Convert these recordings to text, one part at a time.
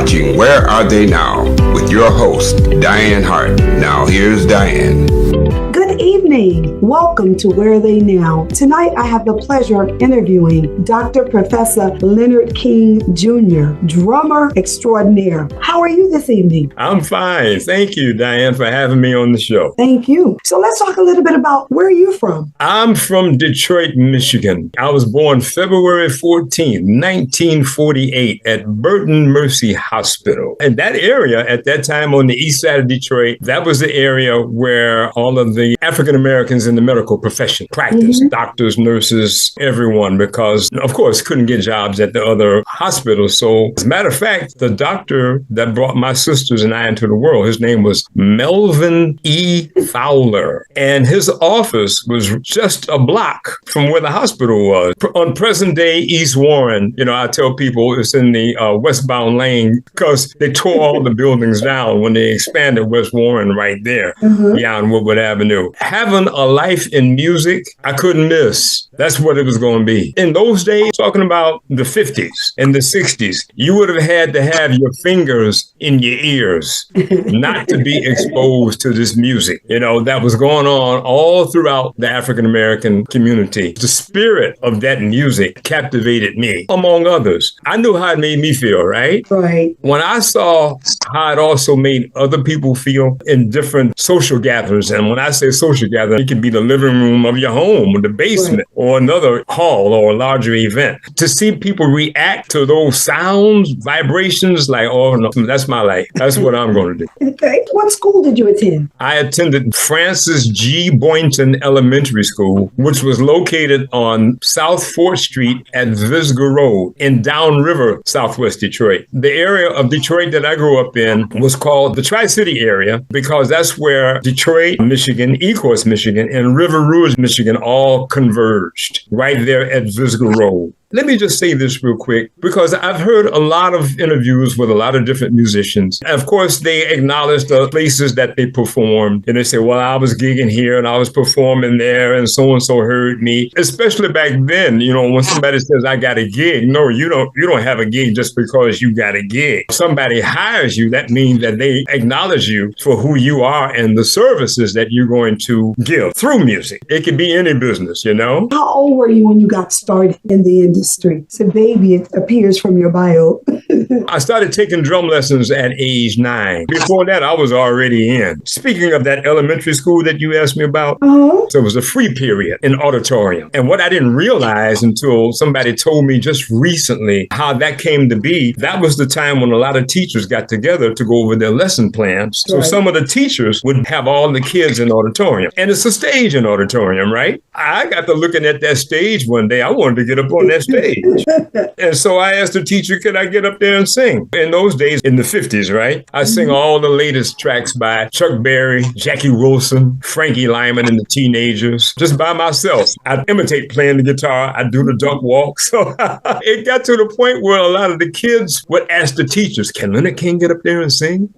watching Where Are They Now with your host, Dianne Hart. Now here's Dianne. Good evening. Welcome to Where Are They Now? Tonight I have the pleasure of interviewing Dr. Professor Leonard King Jr., drummer extraordinaire. How are you this evening? I'm fine. Thank you, Dianne, for having me on the show. Thank you. So let's talk a little bit about where are you from? I'm from Detroit, Michigan. I was born February 14, 1948 at Burton Mercy Hospital. And that area at that time on the east side of Detroit, that was the area where all of the African Americans in the medical profession practiced, doctors, nurses, everyone, because, of course, couldn't get jobs at the other hospitals. So, as a matter of fact, the doctor that brought my sisters and I into the world, his name was Melvin E. Fowler. And his office was just a block from where the hospital was. On present-day East Warren, I tell people it's in the westbound lane because they tore all the buildings down when they expanded West Warren right there beyond Woodward Avenue. Having a life in music, I couldn't miss. That's what it was going to be. In those days, talking about the 50s and the 60s, you would have had to have your fingers in your ears not to be exposed to this music, that was going on all throughout the African American community. The spirit of that music captivated me, among others. I knew how it made me feel, right? Right. When I saw how it also made other people feel in different social gatherings, and when I say social gathering, it could be the living room of your home, or the basement, or another hall, or a larger event. To see people react to those sounds, vibrations, like, oh, no, that's my life. That's what I'm going to do. Okay. What school did you attend? I attended Francis G. Boynton Elementary School, which was located on South 4th Street at Visger Road in Downriver, Southwest Detroit. The area of Detroit that I grew up in was called the Tri-City area because that's where Detroit, Michigan, Ecorse, Michigan, and River Rouge, Michigan all converged right there at Visger Road. Let me just say this real quick, because I've heard a lot of interviews with a lot of different musicians. And of course, they acknowledge the places that they performed. And they say, well, I was gigging here and I was performing there and so heard me. Especially back then, when somebody says, I got a gig. No, you don't have a gig just because you got a gig. If somebody hires you, that means that they acknowledge you for who you are and the services that you're going to give through music. It could be any business, How old were you when you got started in the industry? So, baby, it appears from your bio. I started taking drum lessons at age 9. Before that, I was already in. Speaking of that elementary school that you asked me about, so it was a free period in auditorium. And what I didn't realize until somebody told me just recently how that came to be, that was the time when a lot of teachers got together to go over their lesson plans. So some of the teachers would have all the kids in auditorium. And it's a stage in auditorium, right? I got to looking at that stage one day. I wanted to get up on that stage. And so I asked the teacher, could I get up there and sing? In those days, in the 50s, right? I sing all the latest tracks by Chuck Berry, Jackie Wilson, Frankie Lyman and the Teenagers, just by myself. I'd imitate playing the guitar. I'd do the duck walk. So it got to the point where a lot of the kids would ask the teachers, can Leonard King get up there and sing?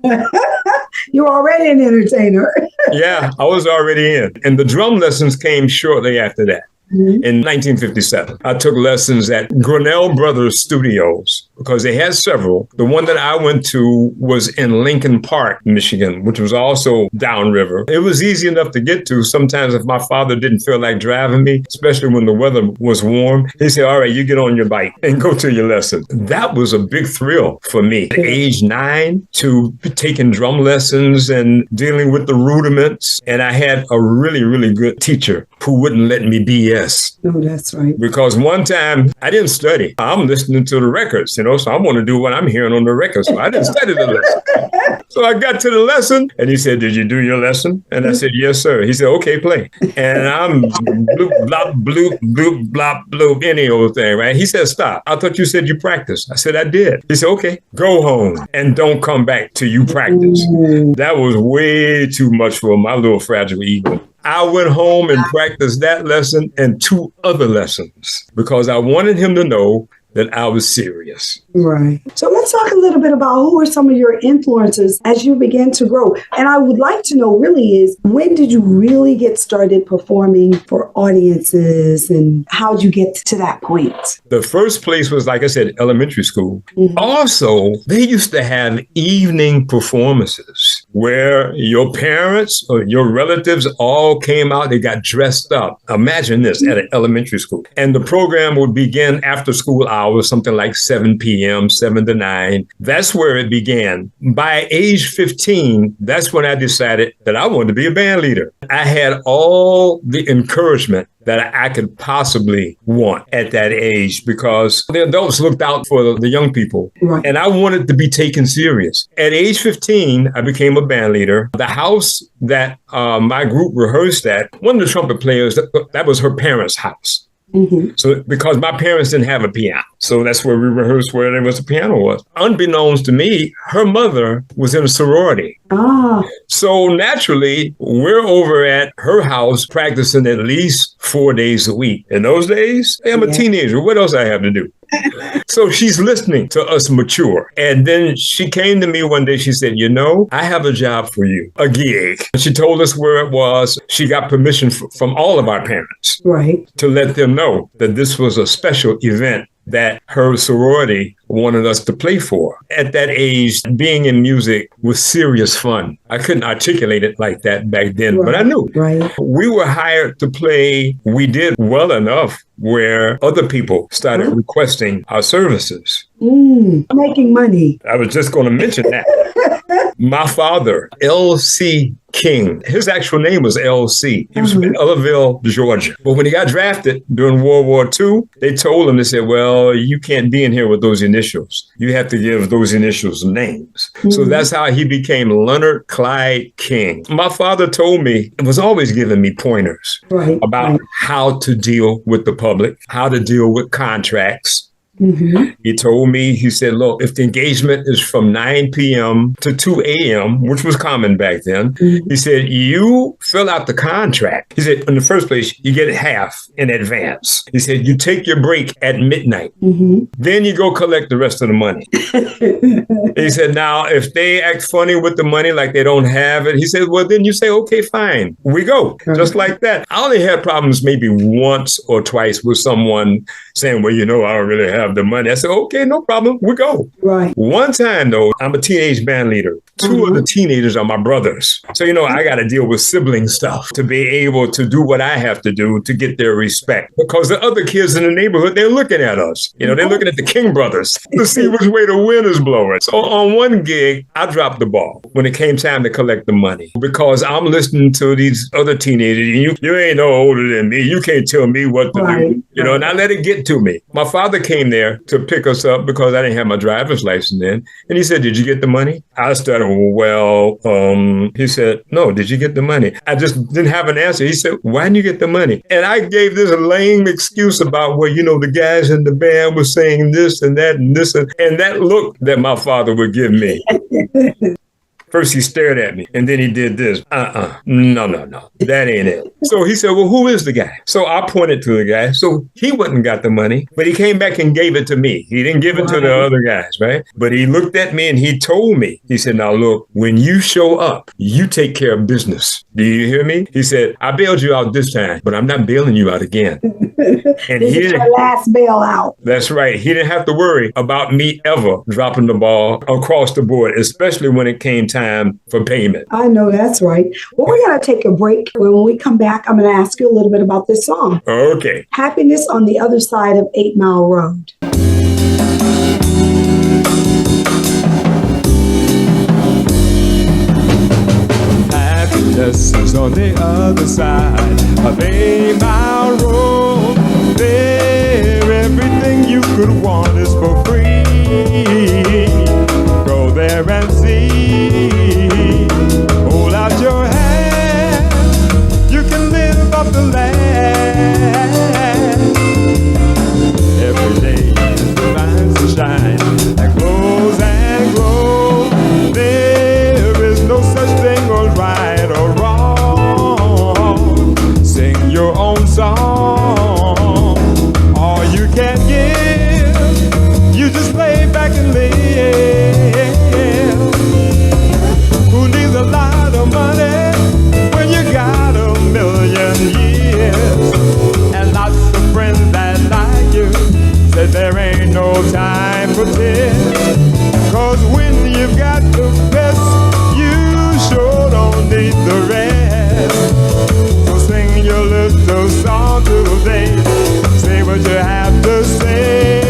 You're already an entertainer. Yeah, I was already in. And the drum lessons came shortly after that. In 1957, I took lessons at Grinnell Brothers Studios because they had several. The one that I went to was in Lincoln Park, Michigan, which was also downriver. It was easy enough to get to. Sometimes if my father didn't feel like driving me, especially when the weather was warm, he said, all right, you get on your bike and go to your lesson. That was a big thrill for me. At age 9 to taking drum lessons and dealing with the rudiments. And I had a really, really good teacher who wouldn't let me BS. Oh, that's right. Because one time I didn't study. I'm listening to the records, so I want to do what I'm hearing on the records. So I didn't study the lesson. So I got to the lesson and he said, did you do your lesson? And I said, yes, sir. He said, okay, play. And I'm bloop, blop, bloop, bloop, blop, bloop, any old thing, right? He said, stop. I thought you said you practiced. I said, I did. He said, okay, go home and don't come back till you practice. That was way too much for my little fragile ego. I went home and practiced that lesson and 2 other lessons because I wanted him to know that I was serious. Right. So let's talk a little bit about who are some of your influences as you began to grow. And I would like to know really is, when did you really get started performing for audiences and how did you get to that point? The first place was, like I said, elementary school. Mm-hmm. Also, they used to have evening performances where your parents or your relatives all came out. They got dressed up. Imagine this at an elementary school. And the program would begin after school hours, something like 7 p.m., 7 to 9. That's where it began. By age 15, that's when I decided that I wanted to be a band leader. I had all the encouragement that I could possibly want at that age because the adults looked out for the young people. Right. And I wanted to be taken serious. At age 15, I became a band leader. The house that my group rehearsed at, one of the trumpet players, that was her parents' house. Mm-hmm. So because my parents didn't have a piano. So that's where we rehearsed where there was a piano was. Unbeknownst to me, her mother was in a sorority. Ah. So naturally, we're over at her house practicing at least 4 days a week. In those days, I'm a teenager. What else I have to do? So she's listening to us mature. And then she came to me one day. She said, you know, I have a job for you, a gig. She told us where it was. She got permission from all of our parents to let them know that this was a special event that her sorority wanted us to play for. At that age, being in music was serious fun. I couldn't articulate it like that back then, but I knew. Right. We were hired to play. We did well enough where other people started requesting our services. Making money. I was just going to mention that. My father, L.C. King, his actual name was L.C. He was from Ellerville, Georgia. But when he got drafted during World War II, they told him, they said, well, you can't be in here with those initials. You have to give those initials names. So that's how he became Leonard Clyde King. My father told me, was always giving me pointers about how to deal with the public, how to deal with contracts. Mm-hmm. He told me, he said, look, if the engagement is from 9 p.m. to 2 a.m., which was common back then, he said, you fill out the contract. He said, in the first place, you get half in advance. He said, you take your break at midnight. Then you go collect the rest of the money. He said, now, if they act funny with the money, like they don't have it, he said, well, then you say, okay, fine, we go. Just like that. I only had problems maybe once or twice with someone saying, well, you know, I don't really have the money. I said, okay, no problem. We go. Right. One time, though, I'm a teenage band leader. Two of the teenagers are my brothers. So, you know, I got to deal with sibling stuff to be able to do what I have to do to get their respect. Because the other kids in the neighborhood, they're looking at us. You know, they're looking at the King brothers to see which way the wind is blowing. So on one gig, I dropped the ball when it came time to collect the money because I'm listening to these other teenagers. And you ain't no older than me. You can't tell me what to do. You know, and I let it get to me. My father came there to pick us up because I didn't have my driver's license then. And he said, did you get the money? I started, well, he said, no, did you get the money? I just didn't have an answer. He said, why didn't you get the money? And I gave this lame excuse about, well, you know, the guys in the band were saying this and that and this. And that look that my father would give me. First, he stared at me, and then he did this. No, that ain't it. So he said, well, who is the guy? So I pointed to the guy. So he went and got the money, but he came back and gave it to me. He didn't give it to the other guys, right? But he looked at me and he told me, he said, now look, when you show up, you take care of business. Do you hear me? He said, I bailed you out this time, but I'm not bailing you out again. And this is your last bailout. That's right. He didn't have to worry about me ever dropping the ball across the board, especially when it came time for payment. I know that's right. Well, we're going to take a break. When we come back, I'm going to ask you a little bit about this song. Okay. Happiness on the Other Side of 8 Mile Road. Happiness is on the other side of 8 Mile Road. There, everything you could want is for free. Go there and see. Hold out your hand. You can live off the land. Every day is divine sunshine that glows and glows. There is no such thing as right or wrong. Sing your own song. All you can give for tears. Cause when you've got the best, you sure don't need the rest. So sing your little song today. Say what you have to say.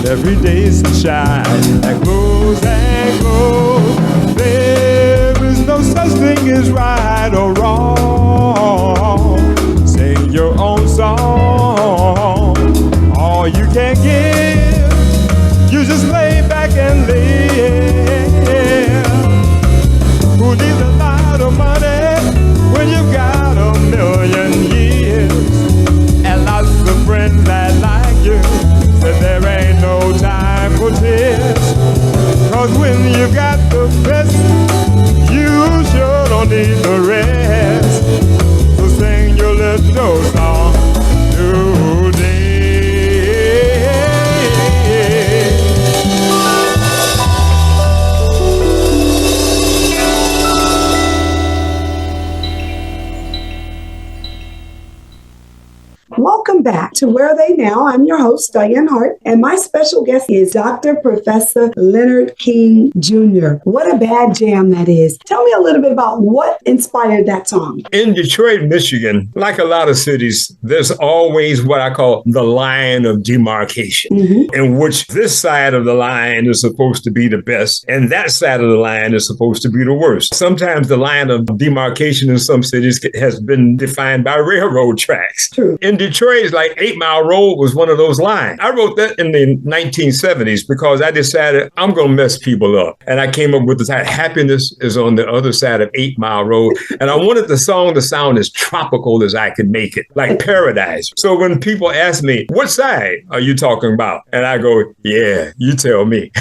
Every day's sunshine that glows and glows. There is no such thing as right or wrong. Sing your own song. All you can give, you just lay back and live. Who needs a lot of money when you've got a million years and lots of friends that like you? That there ain't no time for tears. Cause when you got the best, you sure don't need the rest. So sing your little song today. Welcome back to Where Are They Now? I'm your host, Dianne Hart, and my special guest is Dr. Professor Leonard King Jr. What a bad jam that is. Tell me a little bit about what inspired that song. In Detroit, Michigan, like a lot of cities, there's always what I call the line of demarcation, in which this side of the line is supposed to be the best, and that side of the line is supposed to be the worst. Sometimes the line of demarcation in some cities has been defined by railroad tracks. True. In Detroit, it's like 8 Mile Road was one of those lines. I wrote that in the 1970s because I decided I'm going to mess people up. And I came up with the title, Happiness is on the Other Side of 8 Mile Road. And I wanted the song to sound as tropical as I could make it, like paradise. So when people ask me, what side are you talking about? And I go, yeah, you tell me.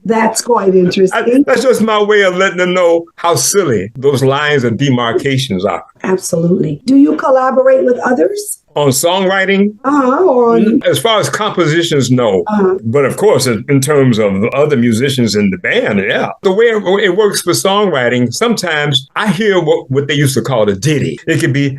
That's quite interesting. That's just my way of letting them know how silly those lines of demarcations are. Absolutely. Do you collaborate with others? On songwriting? As far as compositions, no. But of course, in terms of other musicians in the band, yeah. The way it works for songwriting, sometimes I hear what they used to call a ditty. It could be,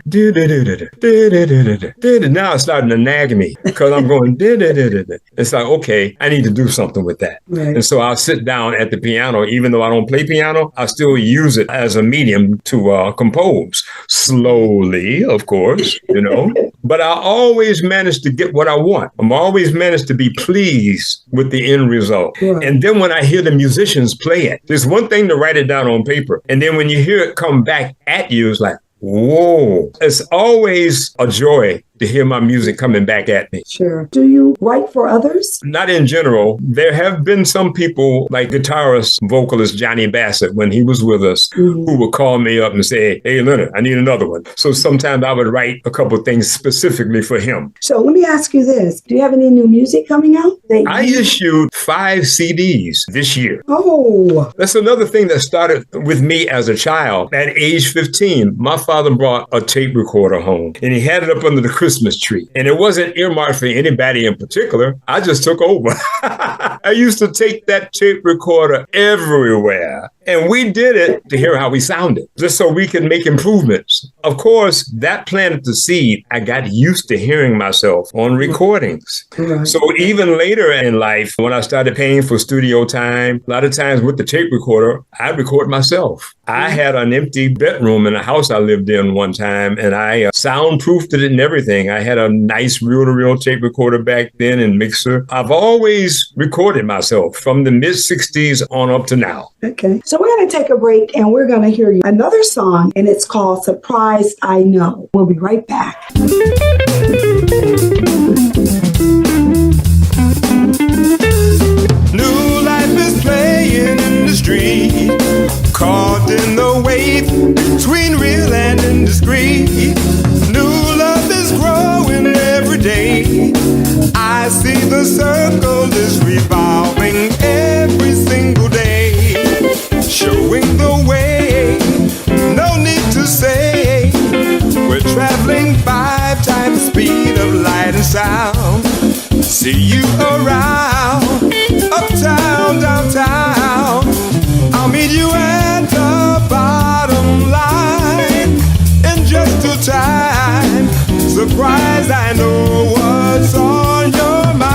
now it's starting to nag me because I'm going, it's like, okay, I need to do something with that. Right. And so I'll sit down at the piano, even though I don't play piano, I still use it as a medium to compose. Slowly, of course, you know. But I always manage to get what I want. I'm always managed to be pleased with the end result. Yeah. And then when I hear the musicians play it, there's one thing to write it down on paper. And then when you hear it come back at you, it's like, Whoa. It's always a joy to hear my music coming back at me. Sure. Do you write for others? Not in general. There have been some people like guitarist, vocalist Johnny Bassett, when he was with us, who would call me up and say, hey, Leonard, I need another one. So sometimes I would write a couple of things specifically for him. So let me ask you this. Do you have any new music coming out? I issued 5 CDs this year. Oh. That's another thing that started with me as a child. At age 15, my father brought a tape recorder home and he had it up under the Christmas tree. And it wasn't earmarked for anybody in particular. I just took over. I used to take that tape recorder everywhere. And we did it to hear how we sounded, just so we could make improvements. Of course, that planted the seed. I got used to hearing myself on recordings. Right. So even later in life, when I started paying for studio time, a lot of times with the tape recorder, I record myself. I had an empty bedroom in a house I lived in one time, and I soundproofed it and everything. I had a nice reel-to-reel tape recorder back then and mixer. I've always recorded myself from the mid-60s on up to now. Okay. So we're going to take a break and we're going to hear another song, and it's called Surprised I Know. We'll be right back. New life is playing in the street, caught in the wave between real and indiscreet. New love is growing every day. I see the circle is revolving every single day, showing the way. No need to say we're traveling 5 times the speed of light and sound. See you around, uptown, downtown. I'll meet you at the bottom line in just a time. Surprised I know what's on your mind.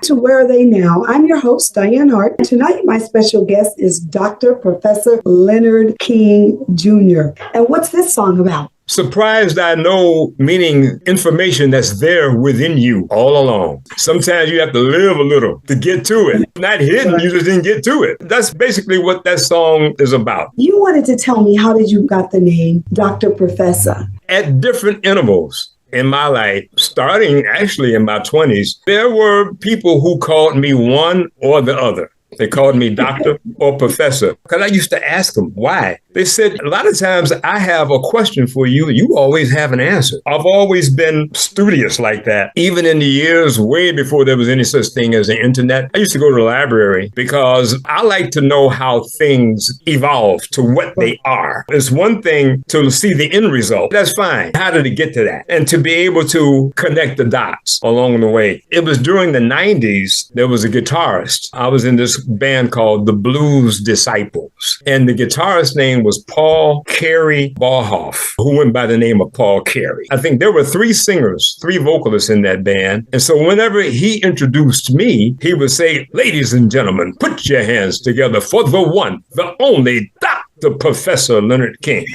To Where Are They Now? I'm your host, Dianne Hart. Tonight, my special guest is Dr. Professor Leonard King Jr. And what's this song about? Surprised I Know, meaning information that's there within you all along. Sometimes you have to live a little to get to it. Not hidden, you just didn't get to it. That's basically what that song is about. You wanted to tell me, how did you got the name Dr. Professor? At different intervals in my life, starting actually in my 20s, there were people who called me one or the other. They called me doctor or professor because I used to ask them why. They said, a lot of times I have a question for you. You always have an answer. I've always been studious like that. Even in the years way before there was any such thing as the internet, I used to go to the library because I like to know how things evolve to what they are. It's one thing to see the end result. That's fine. How did it get to that? And to be able to connect the dots along the way. It was during the 90s, there was a guitarist. I was in this band called the Blues Disciples. And the guitarist's name was Paul Carey Barhoff, who went by the name of Paul Carey. I think there were 3 singers, 3 vocalists in that band. And so whenever he introduced me, he would say, ladies and gentlemen, put your hands together for the one, the only Dr. Dr. Professor Leonard King.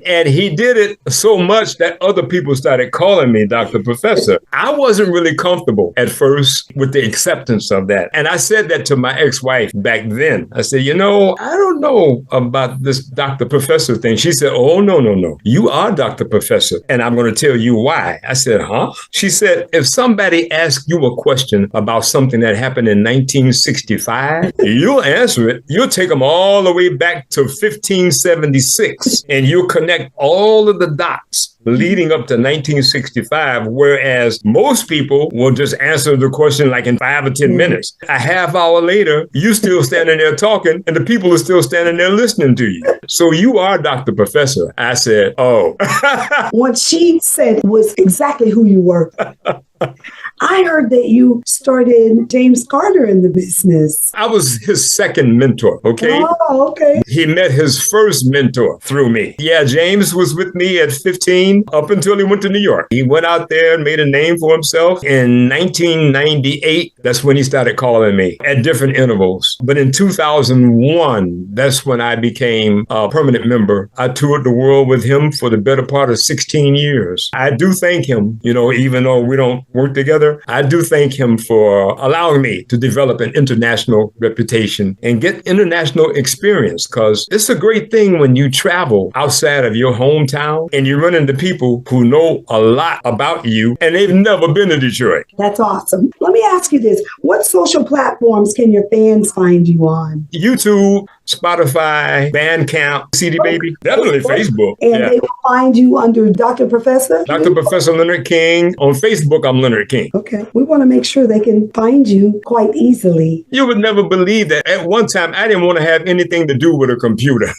And he did it so much that other people started calling me Dr. Professor. I wasn't really comfortable at first with the acceptance of that. And I said that to my ex-wife back then. I said, I don't know about this Dr. Professor thing. She said, oh, no. You are Dr. Professor. And I'm going to tell you why. I said, huh? She said, if somebody asks you a question about something that happened in 1965, you'll answer it. You'll take them all the way back to 1576 and you'll connect all of the dots leading up to 1965, whereas most people will just answer the question like in 5 or 10 minutes. A half hour later, you still standing there talking and the people are still standing there listening to you. So you are Dr. Professor. I said, oh. What she said was exactly who you were. I heard that you started James Carter in the business. I was his second mentor, okay? Oh, okay. He met his first mentor through me. Yeah, James was with me at 15 up until he went to New York. He went out there and made a name for himself. In 1998, that's when he started calling me at different intervals. But in 2001, that's when I became a permanent member. I toured the world with him for the better part of 16 years. I do thank him, even though we don't work together, I do thank him for allowing me to develop an international reputation and get international experience, because it's a great thing when you travel outside of your hometown and you run into people who know a lot about you and they've never been to Detroit. That's awesome. Let me ask you this. What social platforms can your fans find you on? YouTube, Spotify, Bandcamp, CD Baby, definitely Facebook. And they will find you under Dr. Professor? Dr. Professor Leonard King. On Facebook, I'm Leonard King. Okay. We want to make sure they can find you quite easily. You would never believe that at one time, I didn't want to have anything to do with a computer.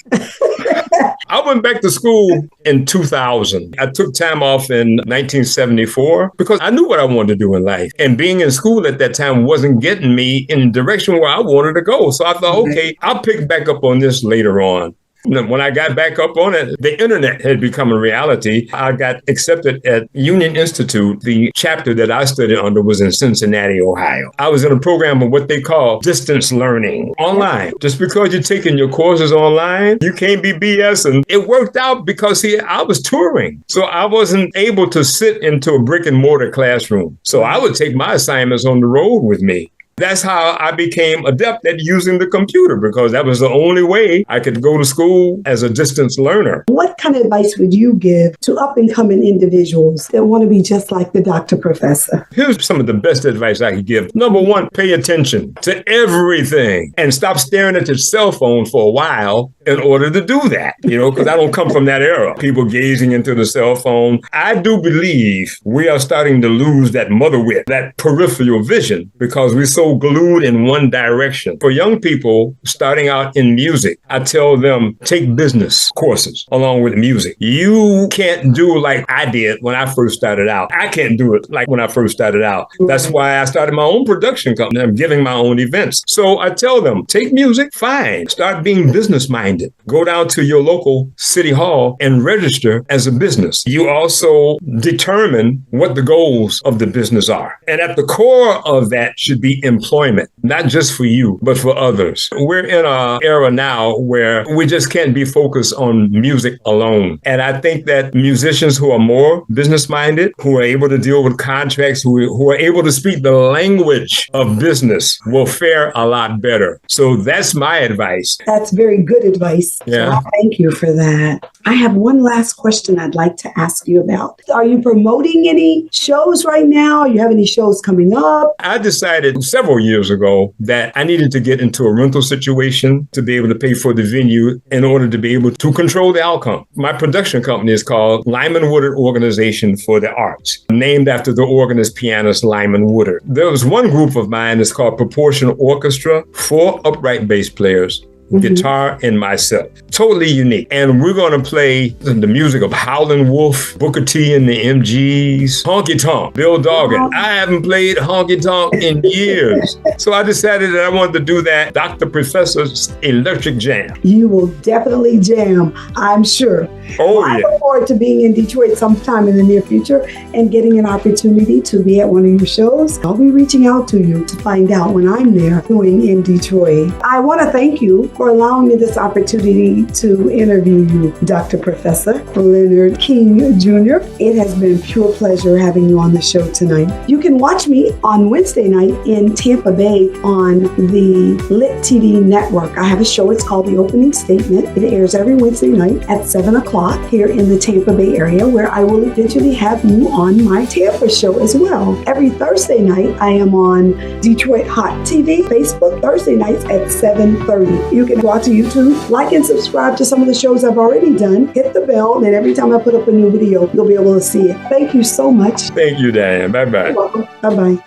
I went back to school in 2000. I took time off in 1974 because I knew what I wanted to do in life. And being in school at that time wasn't getting me in the direction where I wanted to go. So I thought, okay, I'll pick back up on this later on. When I got back up on it, the internet had become a reality. I got accepted at Union Institute. The chapter that I studied under was in Cincinnati, Ohio. I was in a program of what they call distance learning online. Just because you're taking your courses online, you can't be BSing. It worked out because, I was touring. So I wasn't able to sit into a brick and mortar classroom. So I would take my assignments on the road with me. That's how I became adept at using the computer, because that was the only way I could go to school as a distance learner. What kind of advice would you give to up-and-coming individuals that want to be just like the Dr. Professor? Here's some of the best advice I could give. Number one, pay attention to everything and stop staring at your cell phone for a while in order to do that, because I don't come from that era. People gazing into the cell phone. I do believe we are starting to lose that mother wit, that peripheral vision, because we're so glued in one direction. For young people starting out in music, I tell them, take business courses along with music. You can't do like I did when I first started out. I can't do it like when I first started out. That's why I started my own production company. I'm giving my own events. So I tell them, take music, fine. Start being business-minded. Go down to your local city hall and register as a business. You also determine what the goals of the business are. And at the core of that should be employment, not just for you, but for others. We're in an era now where we just can't be focused on music alone. And I think that musicians who are more business-minded, who are able to deal with contracts, who are able to speak the language of business will fare a lot better. So that's my advice. That's very good advice. Yeah. So I thank you for that. I have one last question I'd like to ask you about. Are you promoting any shows right now? You have any shows coming up? I decided several years ago that I needed to get into a rental situation to be able to pay for the venue in order to be able to control the outcome. My production company is called Lyman Woodard Organization for the Arts, named after the organist pianist Lyman Woodard. There was one group of mine that's called Proportional Orchestra, 4 upright bass players, guitar, and myself. Totally unique. And we're going to play the music of Howlin' Wolf, Booker T and the MGs, Honky Tonk, Bill Doggett. I haven't played Honky Tonk in years. So I decided that I wanted to do that Dr. Professor's Electric Jam. You will definitely jam, I'm sure. I look forward to being in Detroit sometime in the near future and getting an opportunity to be at one of your shows. I'll be reaching out to you to find out when I'm there doing in Detroit. I want to thank you for allowing me this opportunity to interview you, Dr. Professor Leonard King Jr. It has been pure pleasure having you on the show tonight. You can watch me on Wednesday night in Tampa Bay on the Lit TV network. I have a show. It's called The Opening Statement. It airs every Wednesday night at 7 o'clock here in the Tampa Bay area, where I will eventually have you on my Tampa show as well. Every Thursday night, I am on Detroit Hot TV, Facebook, Thursday nights at 7:30. You can go out to YouTube, like and subscribe to some of the shows I've already done. Hit the bell, and every time I put up a new video, you'll be able to see it. Thank you so much. Thank you, Diane. Bye-bye. You're welcome. Bye-bye.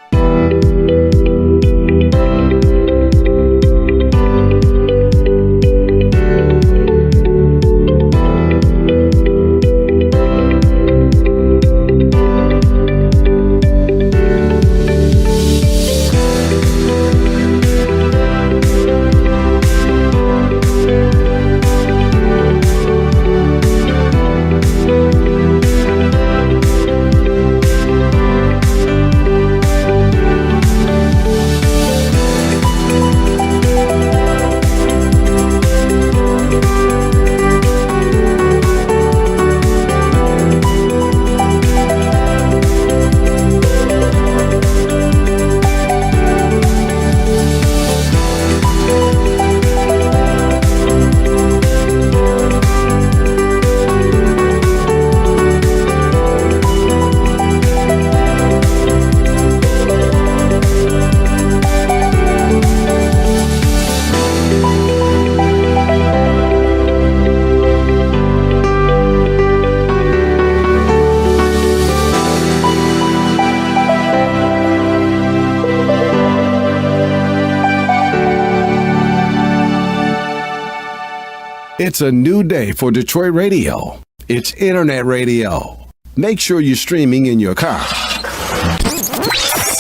It's a new day for Detroit radio. It's internet radio. Make sure you're streaming in your car.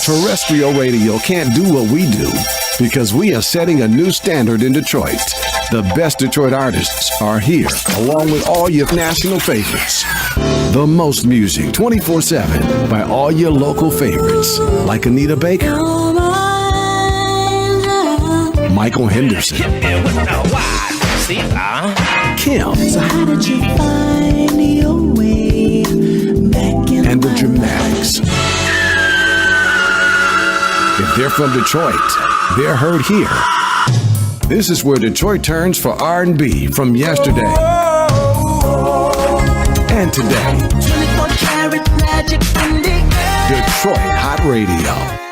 Terrestrial radio can't do what we do because we are setting a new standard in Detroit. The best Detroit artists are here, along with all your national favorites. The most music 24/7 by all your local favorites, like Anita Baker, Michael Henderson, Kim, So how did you find your way back in and the Dramatics. If they're from Detroit, they're heard here. This is where Detroit turns for R&B from yesterday and today. 24 karat magic in the air. Detroit Hot Radio.